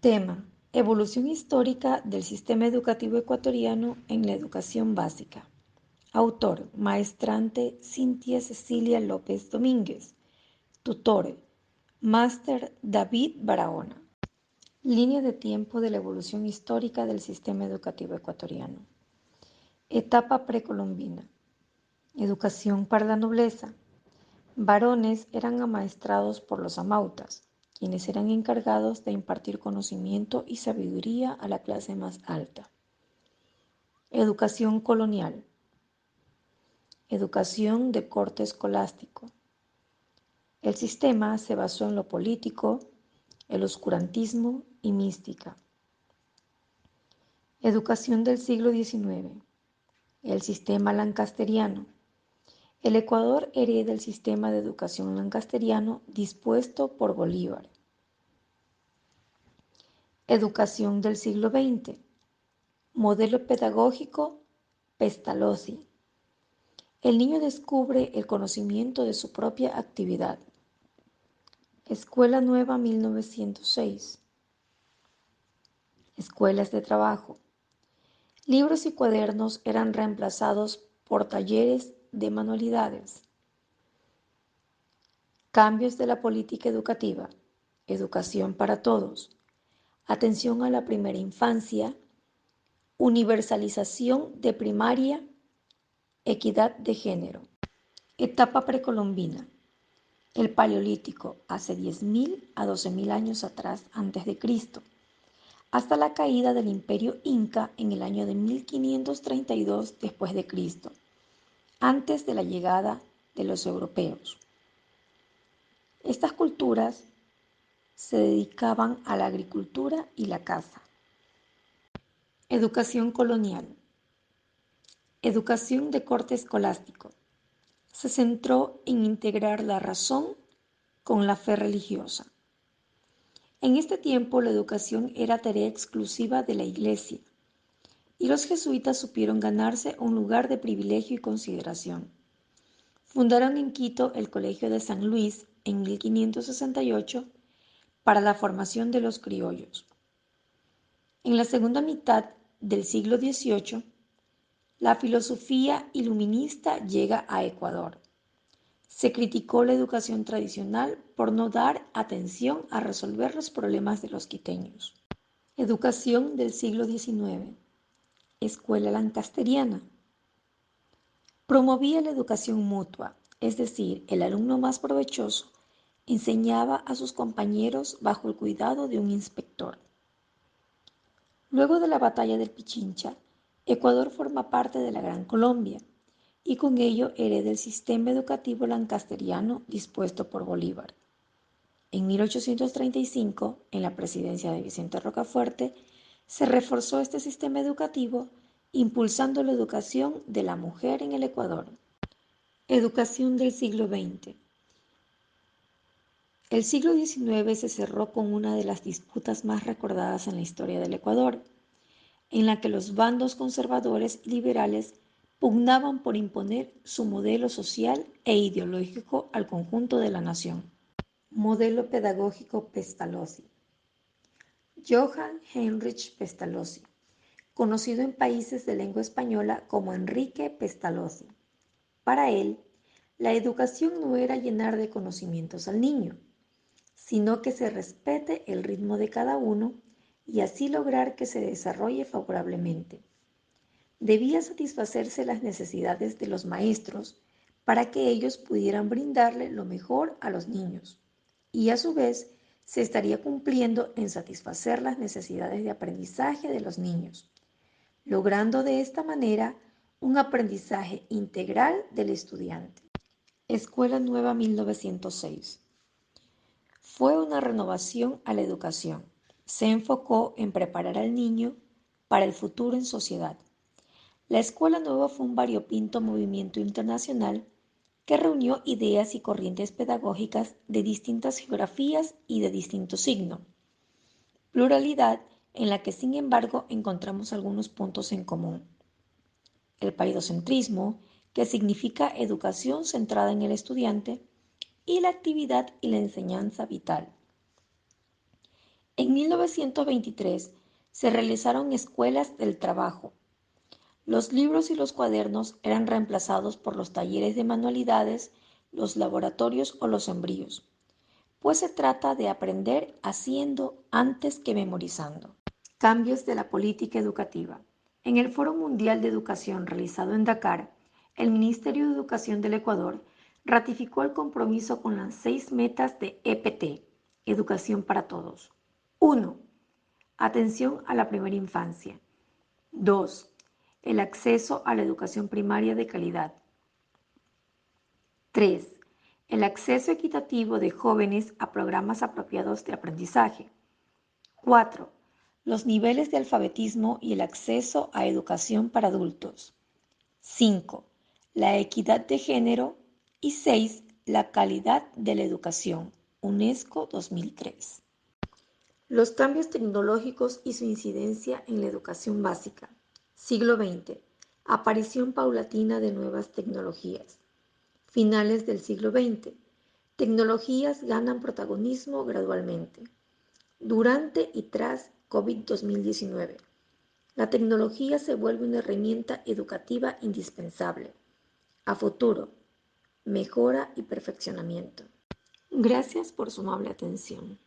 Tema: Evolución histórica del sistema educativo ecuatoriano en la educación básica. Autor: Maestrante Cintia Cecilia López Domínguez. Tutor: Máster David Barahona. Línea de tiempo de la evolución histórica del sistema educativo ecuatoriano. Etapa precolombina. Educación para la nobleza. Varones eran amaestrados por los amautas, quienes eran encargados de impartir conocimiento y sabiduría a la clase más alta. Educación colonial. Educación de corte escolástico. El sistema se basó en lo político, el oscurantismo y mística. Educación del siglo XIX. El sistema lancasteriano. El Ecuador hereda el sistema de educación lancasteriano dispuesto por Bolívar. Educación del siglo XX. Modelo pedagógico Pestalozzi. El niño descubre el conocimiento de su propia actividad. Escuela Nueva 1906. Escuelas de trabajo. Libros y cuadernos eran reemplazados por talleres de manualidades. Cambios de la política educativa. Educación para todos. Atención a la primera infancia. Universalización de primaria. Equidad de género. Etapa precolombina. El Paleolítico, hace 10.000 a 12.000 años atrás antes de Cristo, hasta la caída del Imperio Inca en el año de 1532 después de Cristo, antes de la llegada de los europeos. Estas culturas se dedicaban a la agricultura y la caza. Educación colonial. Educación de corte escolástico. Se centró en integrar la razón con la fe religiosa. En este tiempo la educación era tarea exclusiva de la Iglesia y los jesuitas supieron ganarse un lugar de privilegio y consideración. Fundaron en Quito el Colegio de San Luis en 1568 para la formación de los criollos. En la segunda mitad del siglo XVIII, la filosofía iluminista llega a Ecuador. Se criticó la educación tradicional por no dar atención a resolver los problemas de los quiteños. Educación del siglo XIX. Escuela lancasteriana. Promovía la educación mutua, es decir, el alumno más provechoso enseñaba a sus compañeros bajo el cuidado de un inspector. Luego de la batalla del Pichincha, Ecuador forma parte de la Gran Colombia y con ello hereda el sistema educativo lancasteriano dispuesto por Bolívar. En 1835, en la presidencia de Vicente Rocafuerte, se reforzó este sistema educativo impulsando la educación de la mujer en el Ecuador. Educación del siglo XX. El siglo XIX se cerró con una de las disputas más recordadas en la historia del Ecuador, en la que los bandos conservadores y liberales pugnaban por imponer su modelo social e ideológico al conjunto de la nación. Modelo pedagógico Pestalozzi. Johann Heinrich Pestalozzi, conocido en países de lengua española como Enrique Pestalozzi. Para él, la educación no era llenar de conocimientos al niño, sino que se respete el ritmo de cada uno y así lograr que se desarrolle favorablemente. Debía satisfacerse las necesidades de los maestros para que ellos pudieran brindarle lo mejor a los niños y a su vez se estaría cumpliendo en satisfacer las necesidades de aprendizaje de los niños, logrando de esta manera un aprendizaje integral del estudiante. Escuela Nueva 1906. Fue una renovación a la educación. Se enfocó en preparar al niño para el futuro en sociedad. La Escuela Nueva fue un variopinto movimiento internacional que reunió ideas y corrientes pedagógicas de distintas geografías y de distinto signo. Pluralidad en la que, sin embargo, encontramos algunos puntos en común. El paidocentrismo, que significa educación centrada en el estudiante, y la actividad y la enseñanza vital. En 1923 se realizaron escuelas del trabajo. Los libros y los cuadernos eran reemplazados por los talleres de manualidades, los laboratorios o los sembríos, pues se trata de aprender haciendo antes que memorizando. Cambios de la política educativa. En el Foro Mundial de Educación realizado en Dakar, el Ministerio de Educación del Ecuador ratificó el compromiso con las 6 metas de EPT, Educación para Todos. 1. Atención a la primera infancia. 2. El acceso a la educación primaria de calidad. 3. El acceso equitativo de jóvenes a programas apropiados de aprendizaje. 4. Los niveles de alfabetismo y el acceso a educación para adultos. 5. La equidad de género. Y 6. La calidad de la educación. UNESCO 2003. Los cambios tecnológicos y su incidencia en la educación básica. Siglo XX. Aparición paulatina de nuevas tecnologías. Finales del siglo XX. Tecnologías ganan protagonismo gradualmente. Durante y tras COVID-2019. La tecnología se vuelve una herramienta educativa indispensable. A futuro, mejora y perfeccionamiento. Gracias por su amable atención.